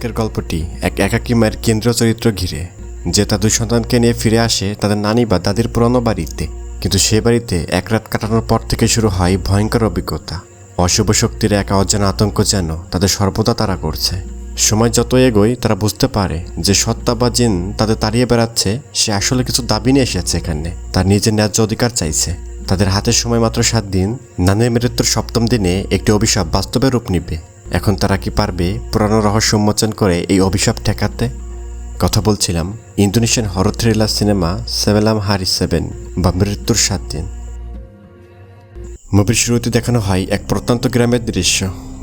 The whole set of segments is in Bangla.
আজকের গল্পটি এক একাকী মায়ের কেন্দ্রীয় চরিত্র ঘিরে, যে তার দুই সন্তানকে নিয়ে ফিরে আসে তাদের নানি বা দাদির পুরনো বাড়িতে। কিন্তু সে বাড়িতে এক রাত কাটানোর পর থেকে শুরু হয় ভয়ঙ্কর অভিজ্ঞতা। অশুভ শক্তির এক অজানা আতঙ্ক যেন তাদের সর্বদা তাড়া করছে। সময় যত এগোয় তারা বুঝতে পারে যে সত্তা বা জিন তাদের তাড়িয়ে বেড়াচ্ছে। সে আসলে কিছু দাবি নিয়ে এসেছে এখানে, তার নিজের ন্যায্য অধিকার চাইছে। তাদের হাতের সময় মাত্র 7 দিন। নানির মৃত্যুর 7ম দিনে একটি অভিশাপ বাস্তবে রূপ নিবে। এখন তারা কি পারবে পুরানো রহস্য উন্মোচন করে এই অভিশাপ ঠেকাতে? কথা বলছিলাম ইন্দোনেশিয়ান হরর থ্রিলার সিনেমা সেভেলাম হারি 7 বা মৃত্যুর 7 দিন। মুভির শুরুতে দেখানো হয় এক প্রত্যন্ত গ্রামের দৃশ্য।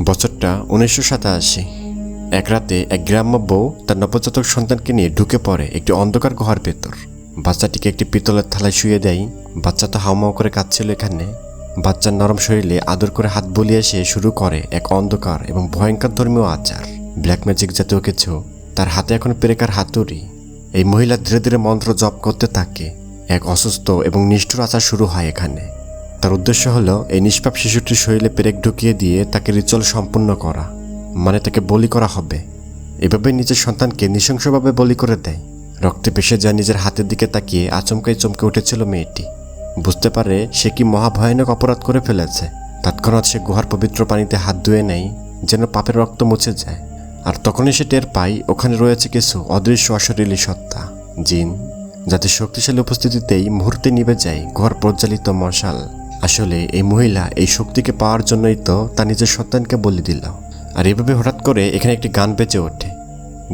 বছরটা 1987। এক রাতে এক গ্রাম্য বউ তার নবজাতক সন্তানকে নিয়ে ঢুকে পড়ে একটি অন্ধকার গুহার ভেতর। বাচ্চাটিকে একটি পিতলের থালায় শুয়ে দেয়। বাচ্চা তো হাউমাউ করে কাঁদছিল এখানে। বাচ্চার নরম শরীরে আদর করে হাত বুলিয়ে সে শুরু করে এক অন্ধকার এবং ভয়ঙ্কর ধর্মীয় আচার, ব্ল্যাক ম্যাজিক জাতীয় কিছু। তার হাতে এখন পেরেকার হাতুড়ি। এই মহিলা ধীরে ধীরে মন্ত্র জপ করতে থাকে। এক অসুস্থ এবং নিষ্ঠুর আচার শুরু হয় এখানে। তার উদ্দেশ্য হলো এই নিষ্পাপ শিশুটির শরীরে পেরেক ঢুকিয়ে দিয়ে তাকে রিচুয়াল সম্পূর্ণ করা, মানে তাকে বলি করা হবে। এভাবে নিজের সন্তানকে নৃশংসভাবে বলি করে দেয়। রক্তে ভেসে যায় নিজের হাতের দিকে তাকিয়ে আচমকাই চমকে উঠেছিল মেয়েটি। বুঝতে পারে সে কি মহাভয়ানক অপরাধ করে ফেলেছে। তৎক্ষণাৎ সে গুহার পবিত্র পানিতে হাত ধুয়ে নেয়, যেন পাপের রক্ত মুছে যায়। আর তখনই সে টের পায় ওখানে রয়েছে কিছু অদৃশ্য অশরীরী সত্তা, জিন, যাদের শক্তিশালী উপস্থিতিতেই মুহূর্তে নিভে যায় গুহার প্রজ্বালিত মশাল। আসলে এই মহিলা এই শক্তিকে পাওয়ার জন্যই তো তার নিজের সন্তানকে বলি দিল। আর এভাবে হঠাৎ করে এখানে একটি গান বেজে ওঠে।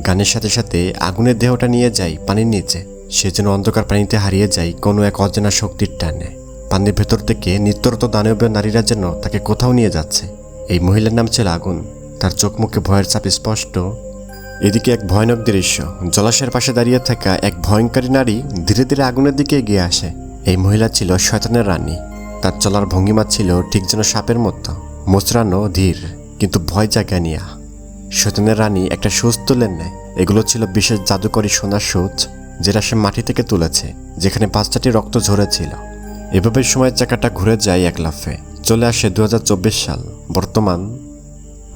গানের সাথে সাথে আগুনের দেহটা নিয়ে যায় পানির নিচে। সে যেন অন্ধকার পানিতে হারিয়ে যায় কোনো এক অজানা শক্তির টানে। পানির ভেতর থেকে নিত্যরত দানবীয় নারীরা যেন তাকে কোথাও নিয়ে যাচ্ছে। এই মহিলার নাম ছিল আগুন। তার চোখ মুখে ভয়ের ছাপ স্পষ্ট। এদিকে এক ভয়ানক দৃশ্য। জলাশয়ের পাশে দাঁড়িয়ে থাকা এক ভয়ঙ্করী নারী ধীরে ধীরে আগুনের দিকে এগিয়ে আসে। এই মহিলা ছিল শয়তানের রানী। তার চলার ভঙ্গিমা ছিল ঠিক যেন সাপের মতো, মোচড়ানো, ধীর, কিন্তু ভয় জায়গা নিয়া। শয়তানের রানী একটা সুচ তুলে নেয়। এগুলো ছিল বিশেষ জাদুকরী সোনার সুচ, যেটা সে মাটি থেকে তুলেছে, যেখানে বাচ্চাটি রক্ত ঝরেছিল। এভাবে সময়ের চাকাটা ঘুরে যায় এক লাফে। চলে আসে 2024 সাল। বর্তমান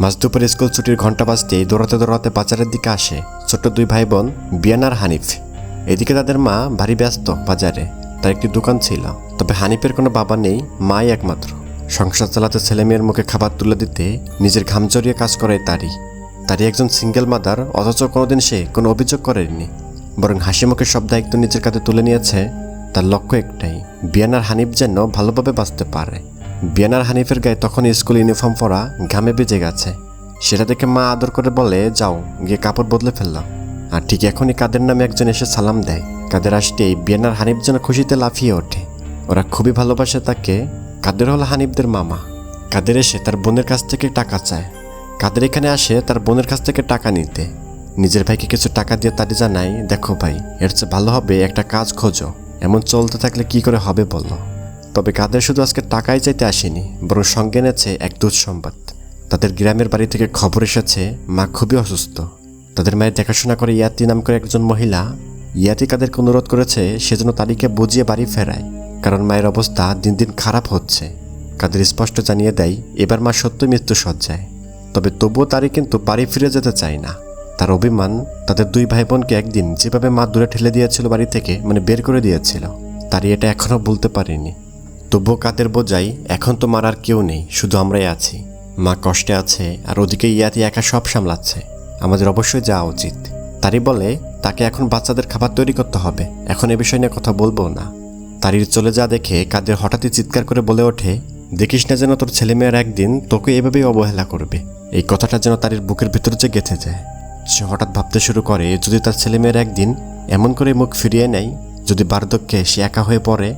মাঝদুপুরে স্কুল ছুটির ঘন্টা বাজতেই দৌড়াতে দৌড়াতে বাজারের দিকে আসে ছোট্ট 2 ভাই বোন বিয়ান আর হানিফ। এদিকে তাদের মা ভারী ব্যস্ত বাজারে। তার একটি দোকান ছিল, তবে হানিফের কোনো বাবা নেই, মাই একমাত্র। সংসার চালাতে ছেলে মেয়ের মুখে খাবার তুলে দিতে নিজের ঘাম জড়িয়ে কাজ করে তারই একজন সিঙ্গেল মাদার, অথচ কোনোদিন সে কোনো অভিযোগ করেনি, বরং হাসি মুখে সব দায়িত্ব নিজের কাঁধে তুলে নিয়েছে। তার লক্ষ্য একটাই, বিয়ান আর হানিফ যেন ভালোভাবে বাঁচতে পারে। বিয়ান আর হানিফের গায়ে তখন স্কুল ইউনিফর্ম পরা, ঘামে ভিজে গেছে। সেটা দেখে মা আদর করে বলে, যাও গিয়ে কাপড় বদলে ফেলল। আর ঠিক এখনই কাদের নামে একজন এসে সালাম দেয়। কাদের আসতেই বিয়ান আর হানিফ যেন খুশিতে লাফিয়ে ওঠে। ওরা খুবই ভালোবাসে তাকে। কাদের হলো হানিফদের মামা। কাদের এসে তার বোনের কাছ থেকে টাকা চায়। কাদের এখানে আসে তার বোনের কাছ থেকে টাকা নিতে। নিজের ভাইকে কিছু টাকা দিয়ে তাদের জানায়, দেখো ভাই, এর চেয়ে ভালো হবে একটা কাজ খোঁজো। এমন চলতে থাকলে কি করে হবে বলো। তবে কাদের শুধু আজকে টাকাই চাইতে আসেনি, বরং সঙ্গে এনেছে এক দুঃসংবাদ। তাদের গ্রামের বাড়ি থেকে খবর এসেছে মা খুবই অসুস্থ। তাদের মায়ের দেখাশোনা করে ইয়াতি নাম করে একজন মহিলা। ইয়াতি কাদেরকে অনুরোধ করেছে সেজন্য তারিখে বুঝিয়ে বাড়ি ফেরায়, কারণ মায়ের অবস্থা দিন দিন খারাপ হচ্ছে। কাদের স্পষ্ট জানিয়ে দেয় এবার মা সত্যই মৃত্যু সজ্জায়। তবে তবুও তারই কিন্তু বাড়ি ফিরে যেতে চায় না। তার অভিমান তাদের 2 ভাই বোনকে একদিন যেভাবে মা দূরে ঠেলে দিয়েছিল বাড়ি থেকে, মানে বের করে দিয়েছিল, তারই এটা এখনও বলতে পারেনি। তবুও কাদের বোঝাই, এখন তো মার আর কেউ নেই, শুধু আমরাই আছি। মা কষ্টে আছে, আর ওদিকে ইয়াতি একা সব সামলাচ্ছে। আমাদের অবশ্যই যাওয়া উচিত। তারই বলে তাকে এখন বাচ্চাদের খাবার তৈরি করতে হবে, এখন এ বিষয় নিয়ে কথা বলবো না। তারির চলে যা দেখে কাদের হঠাৎই চিৎকার করে বলে ওঠে, দেখিস না যেন তোর ছেলেমেয়ের একদিন তোকে এভাবেই অবহেলা করবে। এই কথাটা যেন তারির বুকের ভিতরে যে গেঁথে যায়। সে হঠাৎ ভাবতে শুরু করে, যদি তার ছেলেমেয়ের একদিন এমন করে মুখ ফিরিয়ে নেয়, যদি বার্ধক্যে সে একা হয়ে পড়ে।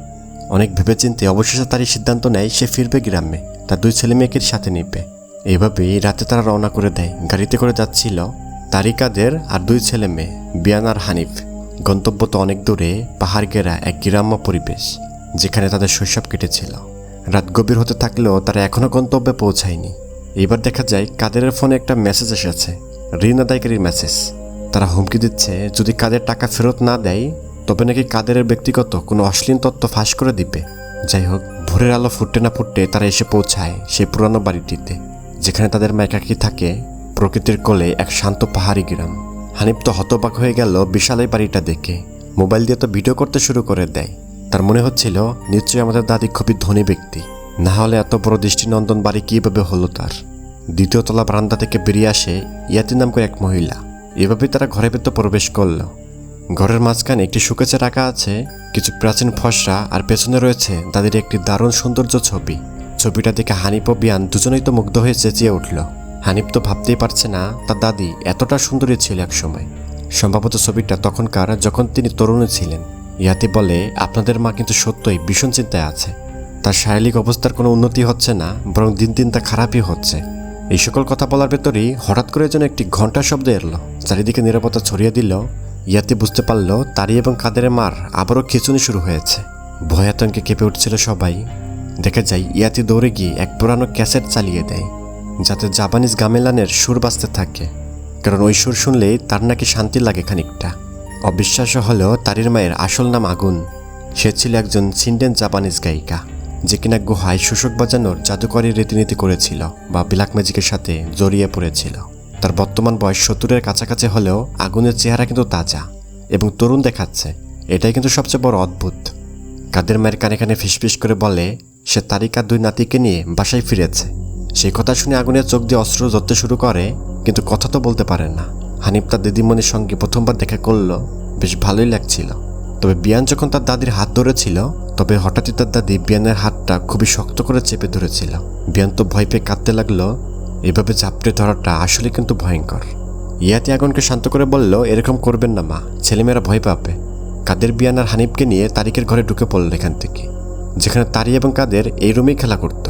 অনেক ভেবেচিন্তে অবশেষে তারই সিদ্ধান্ত নেয় সে ফিরবে গ্রামে, তার 2 ছেলেমেয়েকে সাথে নিবে। এইভাবেই রাতে তারা রওনা করে দেয়। গাড়িতে করে যাচ্ছিল তারি, কাদের আর 2 ছেলে মেয়ে বিয়ান আর হানিফ। গন্তব্য তো অনেক দূরে, পাহাড় ঘেরা এক গ্রাম্য পরিবেশ, যেখানে তাদের শৈশব কেটেছিল। রাত গভীর হতে থাকলেও তারা এখনও গন্তব্যে পৌঁছায়নি। এবার দেখা যায় কাদেরের ফোনে একটা মেসেজ এসেছে, ঋণ আদায়কারীর মেসেজ। তারা হুমকি দিচ্ছে যদি কাদের টাকা ফেরত না দেয় তবে নাকি কাদেরের ব্যক্তিগত কোনো অশ্লীল তথ্য ফাঁস করে দিবে। যাই হোক, ভোরের আলো ফুটতে না ফুটতে তারা এসে পৌঁছায় সেই পুরানো বাড়িটিতে, যেখানে তাদের মা একাকী থাকে। প্রকৃতির কোলে এক শান্ত পাহাড়ি গ্রাম। হানিফ তো হতবাক হয়ে গেল বিশাল এই বাড়িটা দেখে। মোবাইল দিয়ে তো ভিডিও করতে শুরু করে দেয়। তার মনে হচ্ছিল নিশ্চয়ই আমাদের দাদি খুবই ধনী ব্যক্তি, না হলে এত বড় দৃষ্টিনন্দন বাড়ি কীভাবে হলো তার। দ্বিতীয় তলা বারান্দা থেকে বেরিয়ে আসে ইয়াতি নাম করে এক মহিলা। এভাবেই তারা ঘরের ভেতর প্রবেশ করল। ঘরের মাঝখানে একটি শোকেসে রাখা আছে কিছু প্রাচীন ফসরা, আর পেছনে রয়েছে দাদির একটি দারুণ সৌন্দর্য ছবি। ছবিটা দেখে হানিফ ও বিয়ান দুজনেই তো মুগ্ধ হয়ে চেঁচিয়ে উঠল। হানিফ তো ভাবতেই পারছে না তার দাদি এতটা সুন্দরী ছিল এক সময়। সম্ভবত ছবিটা তখনকার, যখন তিনি তরুণী ছিলেন। ইয়াতি বলে, আপনাদের মা কিন্তু সত্যই ভীষণ চিন্তায় আছে। তার শারীরিক অবস্থার কোনো উন্নতি হচ্ছে না, বরং দিন দিন তা খারাপই হচ্ছে। এই সকল কথা বলার ভেতরেই হঠাৎ করে যেন একটি ঘণ্টার শব্দ এলো। চারিদিকে নীরবতা ছড়িয়ে দিল। ইয়াতি বুঝতে পারল তারি এবং কাদেরের মার আবারও খিঁচুনি শুরু হয়েছে। ভয় আতঙ্কে কেঁপে উঠছিল সবাই। দেখা যায় ইয়াতি দৌড়ে গিয়ে এক পুরানো ক্যাসেট চালিয়ে দেয়, যাতে জাপানিজ গামেলানের সুর বাজতে থাকে। কারণ ওই সুর শুনলেই তার নাকি শান্তি লাগে খানিকটা। অবিশ্বাস্য হলেও তারির মায়ের আসল নাম আগুন। সে ছিল একজন সিন্ডেন জাপানিজ গায়িকা, যে কিনা গুহায় শোষক বাজানোর জাদুকরী রীতিনীতি করেছিল বা ব্ল্যাক ম্যাজিকের সাথে জড়িয়ে পড়েছিল। তার বর্তমান বয়স 70-এর কাছাকাছি হলেও আগুনের চেহারা কিন্তু তাজা এবং তরুণ দেখাচ্ছে। এটাই কিন্তু সবচেয়ে বড় অদ্ভুত। কাদের মায়ের কানে কানে ফিসফিস করে বলে সে তারিকার 2 নাতিকে নিয়ে বাসায় ফিরেছে। সেই কথা শুনে আগুনের চোখ দিয়ে অস্ত্র ধরতে শুরু করে, কিন্তু কথা তো বলতে পারে না। হানিফ তার দিদিমণির সঙ্গে প্রথমবার দেখা করলো, বেশ ভালোই লাগছিল। তবে বিয়ান যখন তার দাদির হাত ধরেছিল, তবে হঠাৎই তার দাদি বিয়ানের হাতটা খুবই শক্ত করে চেপে ধরেছিল। বিয়ান তো ভয় পেয়ে কাঁদতে লাগলো। এভাবে ঝাপটে ধরাটা আসলে কিন্তু ভয়ঙ্কর। ইয়াতি আগুনকে শান্ত করে বলল, এরকম করবেন না মা, ছেলেমেয়েরা ভয় পাবে। কাদের বিয়ান আর হানিফকে নিয়ে তারিকের ঘরে ঢুকে পড়ল এখান থেকে, যেখানে তারি এবং কাদের এই রুমেই খেলা করত।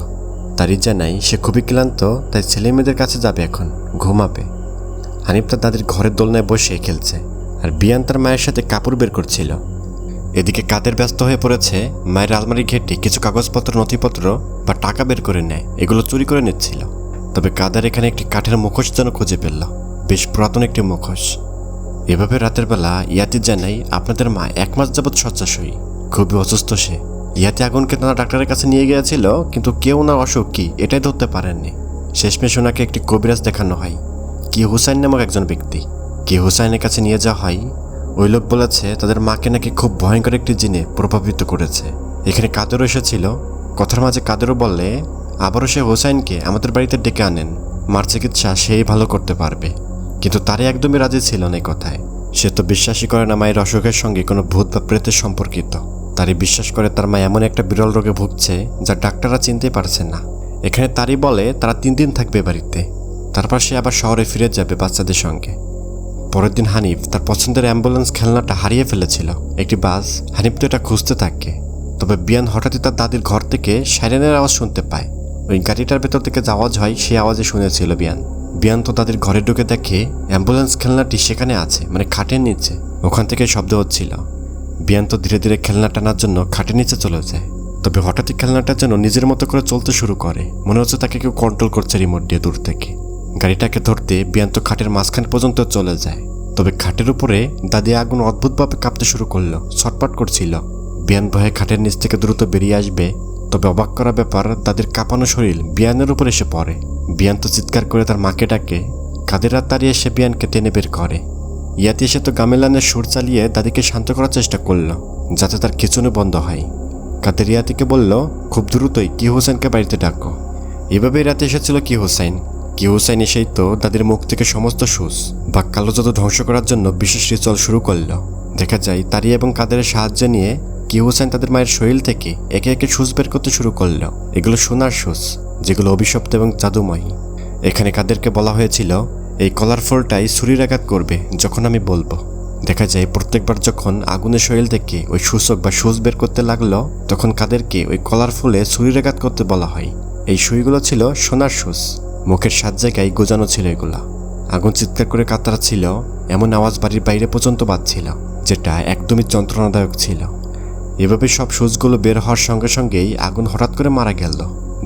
তারি জানাই সে খুবই ক্লান্ত, তাই ছেলে মেয়েদের কাছে যাবে, এখন ঘুমাবে। হানিফ তার দাদির ঘরের দোলনায় বসে খেলছে, আর বিয়ান তার মায়ের সাথে কাপড় বের করছিল। এদিকে কাদের ব্যস্ত হয়ে পড়েছে মায়ের আলমারি ঘেটে কিছু কাগজপত্র, নথিপত্র বা টাকা বের করে নেয়, এগুলো চুরি করে নিচ্ছিল। তবে কাদের এখানে একটি কাঠের মুখোশ যেন খুঁজে পেল, বেশ পুরাতন একটি মুখোশ। এভাবে রাতের বেলা ইয়াতি জানাই, আপনাদের মা 1 মাস যাবৎ শয্যাশয়ী, খুবই অসুস্থ সে। ইয়াতি আগুনকে তারা ডাক্তারের কাছে নিয়ে গিয়েছিল, কিন্তু কেউ ওনার অসুখ কি এটাই ধরতে পারেননি। শেষমেশ ওনাকে একটি কবিরাজ দেখানো হয়, কি হুসাইন নামক একজন ব্যক্তি। কি হুসাইনের কাছে নিয়ে যাওয়া হয়। ওই লোক বলেছে তাদের মাকে নাকি খুব ভয়ঙ্কর একটি জিনে প্রভাবিত করেছে। এখানে কাদেরও এসেছিল। কথার মাঝে কাদেরও বললে আবারও সে হুসাইনকে আমাদের বাড়িতে ডেকে আনেন, মার চিকিৎসা সেই ভালো করতে পারবে। কিন্তু তারই একদমই রাজি ছিল না এই কথায়। সে তো বিশ্বাসই করে না মায়ের অসুখের সঙ্গে কোনো ভূত বা প্রেতের সম্পর্কিত। তারই বিশ্বাস করে তার মা এমন একটা বিরল রোগে ভুগছে যা ডাক্তাররা চিনতেই পারছে না। এখানে তারই বলে তারা 3 দিন থাকবে বাড়িতে, তারপর সে আবার শহরে ফিরে যাবে বাচ্চাদের সঙ্গে। পরের দিন হানিফ তার পছন্দের অ্যাম্বুলেন্স খেলনাটা হারিয়ে ফেলেছিল, একটি বাস। হানিফ তো এটা খুঁজতে থাকে। তবে বিয়ান হঠাৎই তার দাদির ঘর থেকে সাইরেনের আওয়াজ শুনতে পায়। ওই গাড়িটার ভেতর থেকে যে আওয়াজ হয় সেই আওয়াজে শুনেছিল বিয়ান তো তাদের ঘরে ঢুকে দেখে অ্যাম্বুলেন্স খেলনাটি সেখানে আছে, মানে খাটের নিচে। ওখান থেকে শব্দ হচ্ছিল। বিয়ান তো ধীরে ধীরে খেলনা টানার জন্য খাটের নিচে চলে যায়। তবে হঠাৎই খেলনাটা যেন নিজের মতো করে চলতে শুরু করে, মনে হচ্ছে তাকে কেউ কন্ট্রোল করছে রিমোট দিয়ে দূর থেকে। গাড়িটাকে ধরতে বিয়ান তো খাটের মাঝখান পর্যন্ত চলে যায়। তবে খাটের উপরে দাদি আগুন অদ্ভুতভাবে কাঁপতে শুরু করলো, ছটপট করছিল। বিয়ান ভয়ে খাটের নিচ থেকে দ্রুত বেরিয়ে আসবে। তবে অবাক করা ব্যাপার, দাদির কাঁপানো শরীর বিয়ানের উপর এসে পড়ে। বিয়ান তো চিৎকার করে তার মাকে ডাকে। কাদের রাত তাড়িয়ে এসে বিয়ানকে টেনে বের করে। ইয়াতি এসে তো গামেলানের সুর চালিয়ে দাদিকে শান্ত করার চেষ্টা করলো, যাতে তার খিঁচুনি বন্ধ হয়। কাদের ইয়াতিকে বলল, খুব দ্রুতই কি হুসাইনকে বাড়িতে ডাকো। এভাবেই রাতে এসেছিল কি হুসাইন এসেই তো দাদির মুখ থেকে সমস্ত সুস বা কালো জাদু ধ্বংস করার জন্য বিশেষ রিচুয়াল শুরু করলো। দেখা যায় তারি এবং কাদেরের সাহায্য নিয়ে কি হুসাইন তাদের মায়ের শরীর থেকে একে একে সুস বের করতে শুরু করলো। এগুলো সোনার সুস, যেগুলো অভিশপ্ত এবং জাদুময়ী। এখানে কাদেরকে বলা হয়েছিল এই কালারফুলটাই ছুরির আঘাত করবে যখন আমি বলবো। দেখা যায় প্রত্যেকবার যখন আগুনের শরীর থেকে ওই সূচক বা সুস বের করতে লাগলো, তখন কাদেরকে ওই কালারফুলে ছুরির আঘাত করতে বলা হয়। এই সুইগুলো ছিল সোনার সুস, মুখের 7 জায়গায় গোজানো ছিল এগুলা। আগুন চিৎকার করে কাতরাচ্ছিল, এমন আওয়াজ বাড়ির বাইরে পর্যন্ত বাজছিল, যেটা একদমই যন্ত্রণাদায়ক ছিল। এভাবে সব সুচগুলো বের হওয়ার সঙ্গে সঙ্গেই আগুন হঠাৎ করে মারা গেল।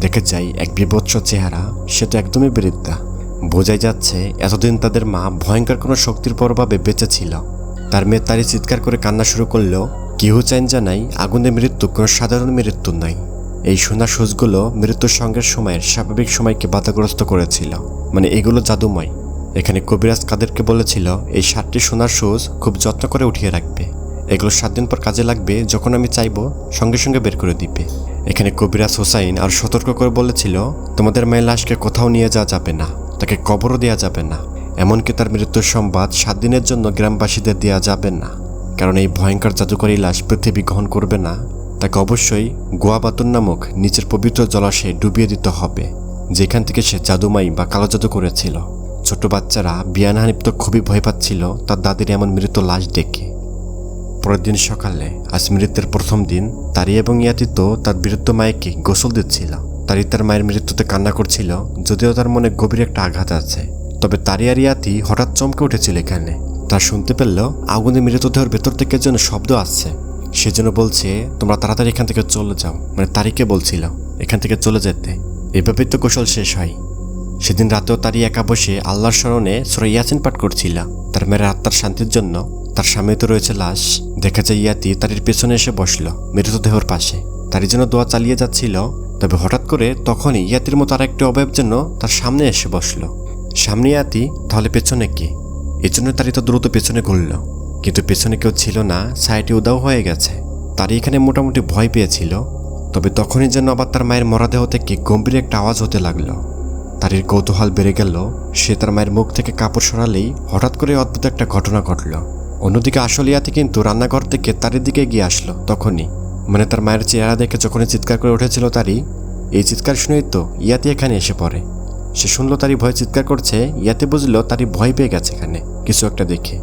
দেখে যাই এক বিভৎস চেহারা, সে তো একদমই বৃদ্ধা। বোঝাই যাচ্ছে এতদিন তাদের মা ভয়ঙ্কর কোনো শক্তির প্রভাবে বেঁচে ছিল। তার মেয়ে তারই চিৎকার করে কান্না শুরু করলো। কি হুসাইন জানাই, আগুনের মৃত্যু কোনো সাধারণ মৃত্যু নয়। এই সোনার সুচগুলো মৃত্যুর সঙ্গের সময়ের স্বাভাবিক সময়কে বাধাগ্রস্ত করেছিল, মানে এগুলো জাদুময়। এখানে কবিরাজ কাদেরকে বলেছিল এই 7টি সোনার সুজ খুব যত্ন করে উঠিয়ে রাখবে, এগুলো 7 দিন পর কাজে লাগবে, যখন আমি চাইবো সঙ্গে সঙ্গে বের করে দিবে। এখানে কবিরাজ হোসাইন আর সতর্ক করে বলেছিল তোমাদের মেয়ের লাশকে কোথাও নিয়ে যাওয়া যাবে না, তাকে কবরও দেওয়া যাবে না, এমনকি তার মৃত্যুর সংবাদ 7 দিনের জন্য গ্রামবাসীদের দেওয়া যাবে না, কারণ এই ভয়ঙ্কর জাদুকরী লাশ পৃথিবী গ্রহণ করবে না, তাকে অবশ্যই গোয়াবাতুন নামক নিচের পবিত্র জলাশয়ে ডুবিয়ে দিতে হবে, যেখান থেকে সে জাদুমাই বা কালো জাদু করেছিল। ছোট বাচ্চারা বিয়ান হানিফ তো খুবই ভয় পাচ্ছিল তার দাদির এমন মৃত লাশ দেখে। পরের দিন সকালে, আজ মৃত্যুর প্রথম দিন, তারি এবং ইয়াতি তো তার বৃদ্ধ মায়েকে গোসল দিচ্ছিল। তারি তার মায়ের মৃত্যুতে কান্না করছিল, যদিও তার মনে গভীর একটা আঘাত আছে। তবে তারি আর ইয়াতি হঠাৎ চমকে উঠেছিল এখানে। তার শুনতে পেল আগুনে মৃতদেহের ভেতর থেকে যেন শব্দ আসছে। সেজন্য বলছে তোমরা তাড়াতাড়ি এখান থেকে চলে যাও, মানে তারিকে বলছিল এখান থেকে চলে যেতে। এভাবেই তো গোসল শেষ হয়। সেদিন রাতেও তারি একা বসে আল্লাহর স্মরণে সূরা ইয়াসিন পাঠ করছিল তার মেয়ের আত্মার শান্তির জন্য। তার সামনে তো রয়েছে লাশ। দেখা যায় ইয়াতি তারির পেছনে এসে বসলো মৃতদেহর পাশে। তারি যেন দোয়া চালিয়ে যাচ্ছিল, তবে হঠাৎ করে তখনই ইয়াতির মতো আর একটি অবয়ব যেন তার সামনে এসে বসলো। সামনে ইয়াতি, তাহলে পেছনে কি? এই জন্য তারি তো দ্রুত পেছনে ঘুরল, কিন্তু পেছনে কেউ ছিল না, ছায়াটি উদাও হয়ে গেছে। তারি এখানে মোটামুটি ভয় পেয়েছিল। তবে তখনই যেন আবার তার মায়ের মরদেহ থেকে গম্ভীর একটা আওয়াজ হতে লাগলো। তারির কৌতূহল বেড়ে গেল। সে তার মায়ের মুখ থেকে কাপড় সরালেই হঠাৎ করে অদ্ভুত একটা ঘটনা ঘটল। অন্যদিকে আসল ইয়াতি কিন্তু রান্নাঘর থেকে তারির দিকে এগিয়ে আসলো তখনই, মানে তার মায়ের চেহারা দেখে যখনই চিৎকার করে উঠেছিল তারি, এই চিৎকার শুনেই তো ইয়াতি এখানে এসে পড়ে। সে শুনলো তারি ভয় চিৎকার করছে। ইয়াতি বুঝলো তারি ভয় পেয়ে গেছে এখানে কিছু একটা দেখে।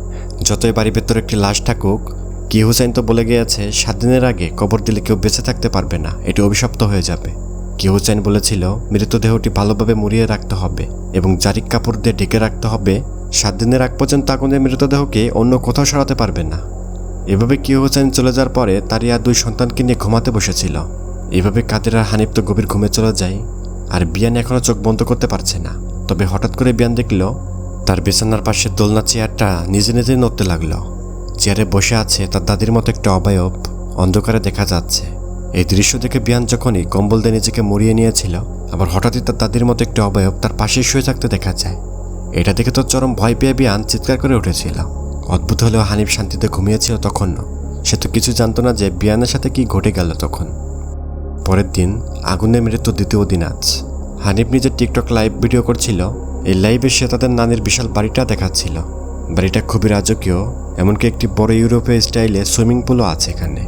যতই বাড়ির ভেতর একটি লাশ থাকুক, কি হুসাইন তো বলে গিয়েছে 7 দিনের আগে কবর দিলে কেউ বেঁচে থাকতে পারবে না, এটি অভিশপ্ত হয়ে যাবে। কি হুসাইন বলেছিল মৃতদেহটি ভালোভাবে মুড়িয়ে রাখতে হবে এবং জারিক কাপড় দিয়ে ঢেকে রাখতে হবে। 7 দিনের আগ পর্যন্ত আগুনের মৃতদেহকে অন্য কোথাও সরাতে পারবে না। এভাবে কি হুসাইন চলে যাওয়ার পরে তারি আর 2 সন্তানকে নিয়ে ঘুমাতে বসেছিল। এভাবে কাদের আর হানিফ তো গভীর ঘুমে চলে যায়, আর বিয়ান এখনো চোখ বন্ধ করতে পারছে না। তবে হঠাৎ করে বিয়ান দেখল তার বিছানার পাশে দোলনা চেয়ারটা নিজে নিজে নড়তে লাগলো। চেয়ারে বসে আছে তার দাদির মতো একটা অবয়ব, অন্ধকারে দেখা যাচ্ছে। এই দৃশ্য দেখে বিয়ান যখনই কম্বল দিয়ে নিজেকে মুড়িয়ে নিয়েছিল, আবার হঠাৎই তার দাদির মতো একটা অবয়ব তার পাশেই শুয়ে থাকতে দেখা যায়। এটা দেখে তো চরম ভয় পেয়ে বিয়ান চিৎকার করে উঠেছিল। অদ্ভুত হলেও হানিফ শান্তিতে ঘুমিয়েছিল তখনও। সে তো কিছু জানতো না যে বিয়ানের সাথে কি ঘটে গেল তখন। পরের দিন আগুনের মৃত্যু 2য় দিন। আজ হানিফ নিজের টিকটক লাইভ ভিডিও করছিল। এই লাইভে সে তাদের নানির বিশাল বাড়িটা দেখাচ্ছিল। বাড়িটা খুবই রাজকীয়, এমনকি একটি বড় ইউরোপীয় স্টাইলে সুইমিং পুলও আছে এখানে।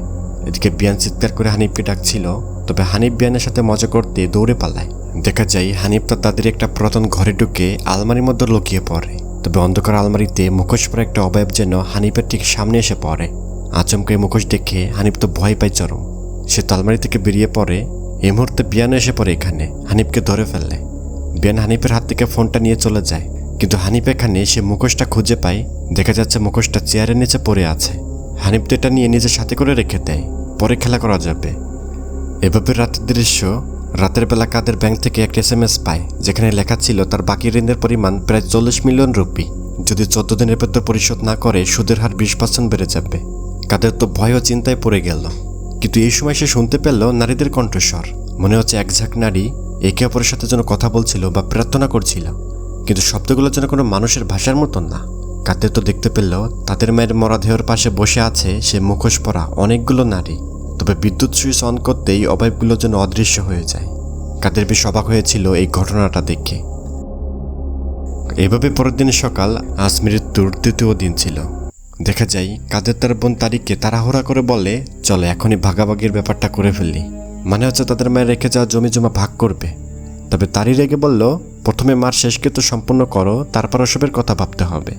এদিকে বিয়ান চিৎকার করে হানিফকে ডাকছিল, তবে হানিফ বিয়ানের সাথে মজা করতে দৌড়ে পালায়। দেখা যায় হানিফ তার দাদির একটা পুরাতন ঘরে ঢুকে আলমারির মধ্যে লুকিয়ে পড়ে। তবে অন্ধকার আলমারিতে মুখোশ পরা একটা অবয়ব যেন হানিফের ঠিক সামনে এসে পড়ে। আচমকে মুখোশ দেখে হানিফ তো ভয় পায় চরম। সে তো আলমারি থেকে বেরিয়ে পড়ে। এই মুহূর্তে বিয়ান এসে পড়ে এখানে, হানিফকে ধরে ফেলে। বিয়ান হানিফের হাত থেকে ফোনটা নিয়ে চলে যায়, কিন্তু হানিফ এখানে সে মুখোশটা খুঁজে পায়। দেখা যাচ্ছে মুখোশটা চেয়ারের নিচে পড়ে আছে। হানিফ তো এটা নিয়ে নিজের সাথে করে রেখে দেয়, পরে খেলা করা যাবে। এভাবে রাতের দৃশ্য। রাতের বেলা কাদের ব্যাংক থেকে একটা SMS পায়, যেখানে লেখা ছিল তার বাকি ঋণের পরিমাণ প্রায় 40 মিলিয়ন রুপি। যদি 14 দিনের ভেতর পরিশোধ না করে সুদের হার 20% বেড়ে যাবে। কাদের তো ভয় ও চিন্তায় পড়ে গেল। কিন্তু এই সময় সে শুনতে পেল নারীদের কণ্ঠস্বর। মনে হচ্ছে এক ঝাঁক নারী একে অপরের সাথে যেন কথা বলছিল বা প্রার্থনা করছিল, কিন্তু শব্দগুলো যেন কোনো মানুষের ভাষার মতন না। কাদের তো দেখতে পেল তাদের মায়ের মরদেহের পাশে বসে আছে সে মুখোশ পরা অনেকগুলো নারী। তবে বিদ্যুৎ সুইচ অন করতেই অবয়বগুলো যেন অদৃশ্য হয়ে যায়। কাদের বেশ অবাক হয়েছিল এই ঘটনাটা দেখে। এভাবে পরের দিন সকাল। আজ মৃত্যুর 2য় দিন ছিল। দেখা যায় কাদের তার বোন তারিখকে তাড়াহুড়া করে বলে চলে এখনই ভাগাভাগির ব্যাপারটা করে ফেলি, মানে হচ্ছে তাদের মায়ের রেখে যাওয়া জমি জমা ভাগ করবে। তবে তারি রেগে বলল প্রথমে মার শেষকে তো সম্পূর্ণ করো, তারপর ওসবের কথা ভাবতে হবে।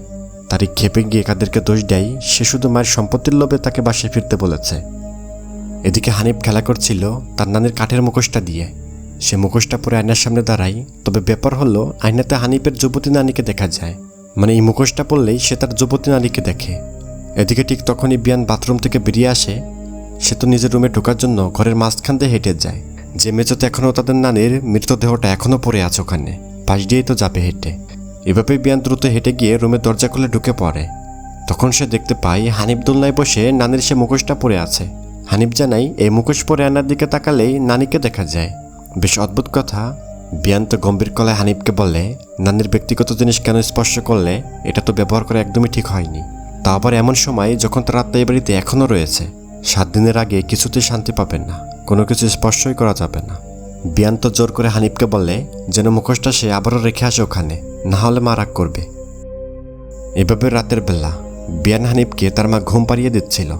তারিখ খেপে গিয়ে কাদেরকে দোষ দেয়, সে শুধু মায়ের সম্পত্তির লোভে তাকে বাসায় ফিরতে বলেছে। এদিকে হানিফ খেলা করছিল তার নানির কাঠের মুখোশটা দিয়ে। সে মুখোশটা পরে আয়নার সামনে দাঁড়ায়। তবে ব্যাপার হলো আয়নাতে হানিফের যুবতী নারীকে দেখা যায়, মানে এই মুখোশটা পরলেই সে তার যুবতী নারীকে দেখে। এদিকে ঠিক তখনই বিয়ান বাথরুম থেকে বেরিয়ে আসে। সে তো নিজের রুমে ঢোকার জন্য ঘরের মাঝখান দিয়ে হেঁটে যায়, যে মেঝেতে এখনও তাদের নানির মৃতদেহটা এখনও পড়ে আছে ওখানে, পাশ দিয়েই তো যাবে হেঁটে। এভাবে বিয়ান দ্রুত হেঁটে গিয়ে রুমের দরজা খুলে ঢুকে পড়ে। তখন সে দেখতে পায় হানিফ দোলনায় বসে নানির সে মুখোশটা পরে আছে। হানিফ জানাই এই মুখোশ পরে আয়নার দিকে তাকালেই নানিকে দেখা যায়। বেশ অদ্ভুত কথা, বিয়ান তো গম্ভীর গলায় হানিফকে বলে, নানির ব্যক্তিগত জিনিস কেন স্পর্শ করলে? এটা তো ব্যবহার করা একদমই ঠিক হয়নি। তা আবার এমন সময় যখন তার আত্মা এই বাড়িতে এখনও রয়েছে। 7 দিনের আগে কিছুতেই শান্তি পাবেন না, কোনো কিছু স্পর্শই করা যাবে না। বিয়ান তো জোর করে হানিফকে বলে যেন মুখোশটা সে আবারও রেখে আসে ওখানে, না হলে মা রাগ করবে। এভাবে রাতের বেলা বিয়ান হানিফকে তার মা ঘুম পাড়িয়ে দিচ্ছিল।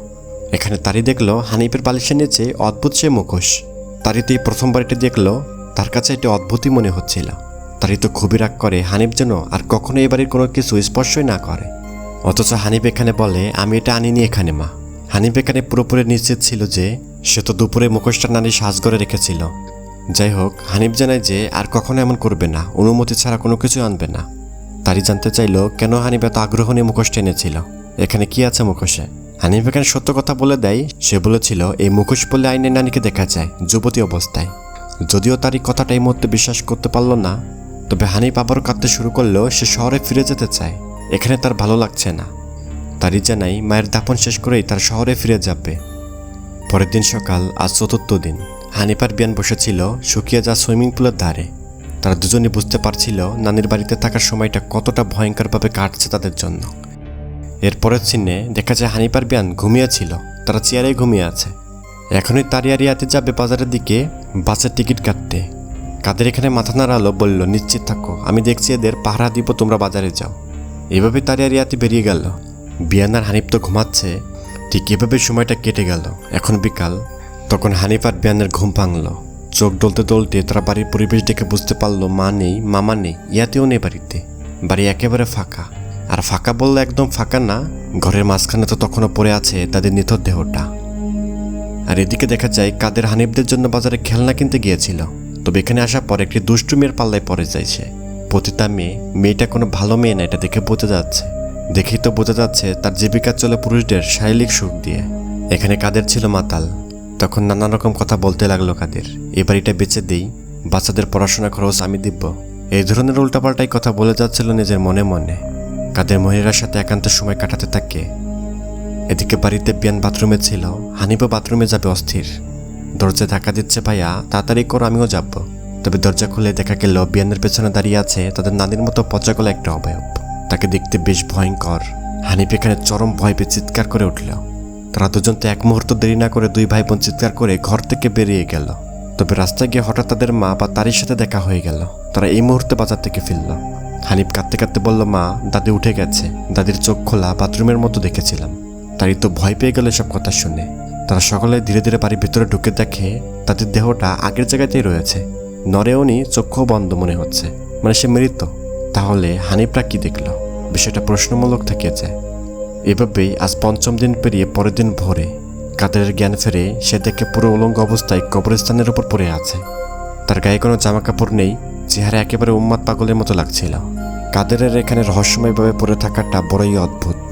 এখানে তারি দেখলো হানিফের বালিশের নিচে অদ্ভুত সে মুখোশ। তারি তো এই প্রথমবার এটি দেখলো, তার কাছে এটি অদ্ভুতই মনে হচ্ছিল। তারি তো খুবই রাগ করে হানিফ যেন আর কখনো এই বাড়ির কোনো কিছু স্পর্শই না করে। অথচ হানিফ এখানে বলে, আমি এটা আনিনি এখানে মা। হানিফ এখানে পুরোপুরি নিশ্চিত ছিল যে সে তো দুপুরে মুখোশটা নানি সাজঘরে রেখেছিল। যাই হোক, হানিফ জানায় যে আর কখনো এমন করবে না, অনুমতি ছাড়া কোনো কিছু আনবে না। তারি জানতে চাইল কেন হানিফ এত আগ্রহ নিয়ে মুখোশটা এনেছিল, এখানে কি আছে মুখোশে। হানিফ এখানে সত্য কথা বলে দেয়। সে বলেছিল এই মুখোশ পরলে আইনের নানিকে দেখা যায় যুবতী অবস্থায়। যদিও তার এই কথাটা এই মুহূর্তে বিশ্বাস করতে পারল না, তবে হানিফ আবারও কাঁদতে শুরু করলেও সে শহরে ফিরে যেতে চায়। এখানে তার ভালো লাগছে না। তারি জানাই মায়ের দাফন শেষ করেই তার শহরে ফিরে যাবে। পরের দিন সকাল, আজ 4র্থ দিন। হানিফ আর বিয়ান বসেছিল শুকিয়ে যাওয়া সুইমিং পুলের ধারে। তারা দুজনই বুঝতে পারছিল নানির বাড়িতে থাকার সময়টা কতটা ভয়ঙ্করভাবে কাটছে তাদের জন্য। এরপরের সিনে দেখা যায় হানিফ আর বিয়ান ঘুমিয়েছিল, তারা চেয়ারে ঘুমিয়ে আছে। এখনই তারি আর ইয়াতে যাবে বাজারের দিকে বাসের টিকিট কাটতে। কাদের এখানে মাথা নাড়ালো, বলল, নিশ্চিত থাকো, আমি দেখছি এদের পাহারা দিব, তোমরা বাজারে যাও। এভাবে তারি আর ইয়াতে বেরিয়ে গেল। বিয়ান আর হানিফ তো ঘুমাচ্ছে। ঠিক এভাবে সময়টা কেটে গেল। এখন বিকাল। তখন হানিফ আর বিয়ানের ঘুম ভাঙল। চোখ ডলতে ডলতে তারা বাড়ির পরিবেশ দেখে বুঝতে পারলো মা নেই, মামা নেই, ইয়াতেও নেই বাড়িতে। বাড়ি একেবারে ফাঁকা। আর ফাঁকা বললে একদম ফাঁকা না, ঘরের মাঝখানে তো তখনও পড়ে আছে তাদের নিথর দেহটা। আর এদিকে দেখা যায় কাদের হানিফদের জন্য বাজারে খেলনা কিনতে গিয়েছিল। তবে এখানে আসার পর একটি দুষ্টু মেয়ের পাল্লায় পড়ে যাইছে। পতিতা মেয়েটা কোনো ভালো মেয়ে না, এটা দেখে বোঝা যাচ্ছে। দেখেই তো বোঝা যাচ্ছে তার জীবিকা চলে পুরুষদের শারীরিক সুখ দিয়ে। এখানে কাদের ছিল মাতাল। তখন নানা রকম কথা বলতে লাগলো কাদের, এই বাড়িটা বেচে দেই, বাচ্চাদের পড়াশোনা খরচ আমি দিব। এই ধরনের উল্টাপাল্টাই কথা বলে যাচ্ছিল নিজের মনে মনে। কাদের মহিলার সাথে একান্ত সময় কাটাতে থাকে। এদিকে বাড়িতে বিয়ান বাথরুমে ছিল। হানিফও বাথরুমে যাবে অস্থির। দরজায় ধাক্কা দিচ্ছে, ভাইয়া তাড়াতাড়ি করো, আমিও যাব। তবে দরজা খুলে দেখা গেল বিয়ানের পেছনে দাঁড়িয়ে আছে তাদের নানির মতো পচাগলা একটা অবয়ব। তাকে দেখতে বেশ ভয়ঙ্কর। হানিফ এখানে চরম ভয় পেয়ে চিৎকার করে উঠল। তারা দুজন তো এক মুহূর্ত দেরি না করে দুই ভাই বোন চিৎকার করে ঘর থেকে বেরিয়ে গেল। তবে রাস্তায় গিয়ে হঠাৎ তাদের মা বা তারির সাথে দেখা হয়ে গেল। তারা এই মুহূর্তে বাজার থেকে ফিরল। হানিফ কাঁদতে কাঁদতে বলল, মা, দাদি উঠে গেছে, দাদির চোখ খোলা, বাথরুমের মতো দেখেছিলাম। তারই তো ভয় পেয়ে গেল সব কথা শুনে। তারা সকলে ধীরে ধীরে বাড়ির ভিতরে ঢুকে দেখে তাদের দেহটা আগের জায়গাতেই রয়েছে। নড়েওনি, চক্ষু বন্ধ মনে হচ্ছে, মানে সে মৃত। তাহলে হানিফরা কি দেখল? বিষয়টা প্রশ্নমূলক থেকে যায়। এভাবেই আজ 5ম দিন পেরিয়ে পরের দিন ভোরে কাদেরের জ্ঞান ফেরে। সে দেখে পুরো উলঙ্গ অবস্থায় কবরস্থানের উপর পড়ে আছে। তার গায়ে কোনো জামা কাপড় নেই, চেহারা একেবারে উন্মাদ পাগলের মতো লাগছিল। কাদেরের এখানে রহস্যময়ভাবে পড়ে থাকাটা বড়ই অদ্ভুত।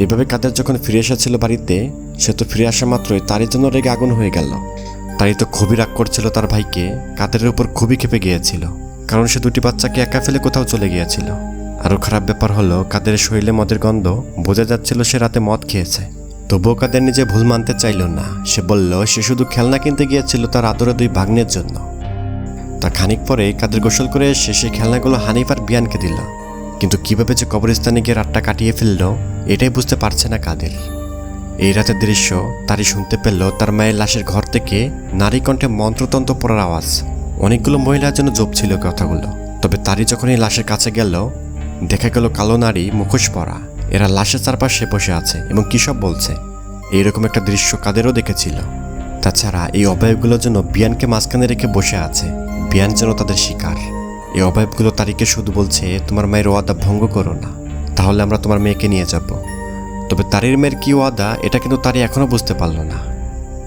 এভাবে কাদের যখন ফিরে এসেছিল বাড়িতে, সে তো ফিরে আসা মাত্রই তারই জন্য রেগে আগুন হয়ে গেল। তারই তো খুবই রাগ করছিল তার ভাইকে। কাদেরের উপর খুবই ক্ষেপে গিয়েছিল, কারণ সে 2টি বাচ্চাকে একা ফেলে কোথাও চলে গিয়েছিল। আরও খারাপ ব্যাপার হলো কাদের শরীরে মদের গন্ধ, বোঝা যাচ্ছিল সে রাতে মদ খেয়েছে। তবুও কাদের নিজে ভুল মানতে চাইল না। সে বলল সে শুধু খেলনা কিনতে গিয়েছিল তার আদরে 2 ভাগ্নের জন্য। তা খানিক পরে কাদের গোসল করে এসে সেই খেলনাগুলো হানিফ আর বিয়ানকে দিল। কিন্তু কিভাবে যে কবরস্থানে গিয়ে রাতটা কাটিয়ে ফেলল এটাই বুঝতে পারছে না কাদের। এই রাতের দৃশ্য তারই শুনতে পেল তার মায়ের লাশের ঘর থেকে নারী কণ্ঠে মন্ত্রতন্ত্র পড়ার আওয়াজ। অনেকগুলো মহিলার জন্য জপছিল কথাগুলো। তবে তারই যখন এই লাশের কাছে গেল, দেখা গেল কালো নারী, মুখোশ পরা। এরা লাশের চারপাশে বসে আছে এবং কী সব বলছে। এইরকম একটা দৃশ্য কাদেরও দেখেছিল। তাছাড়া এই অবয়বগুলোর জন্য বিয়ানকে মাঝখানে রেখে বসে আছে। বিয়ান যেন তাদের শিকার। এই অবয়বগুলো তারিকে শুধু বলছে, তোমার মায়ের ওয়াদা ভঙ্গ করো না, তাহলে আমরা তোমার মেয়েকে নিয়ে যাব। তবে তারির মেয়ের কী ওয়াদা এটা কিন্তু তারি এখনও বুঝতে পারল না।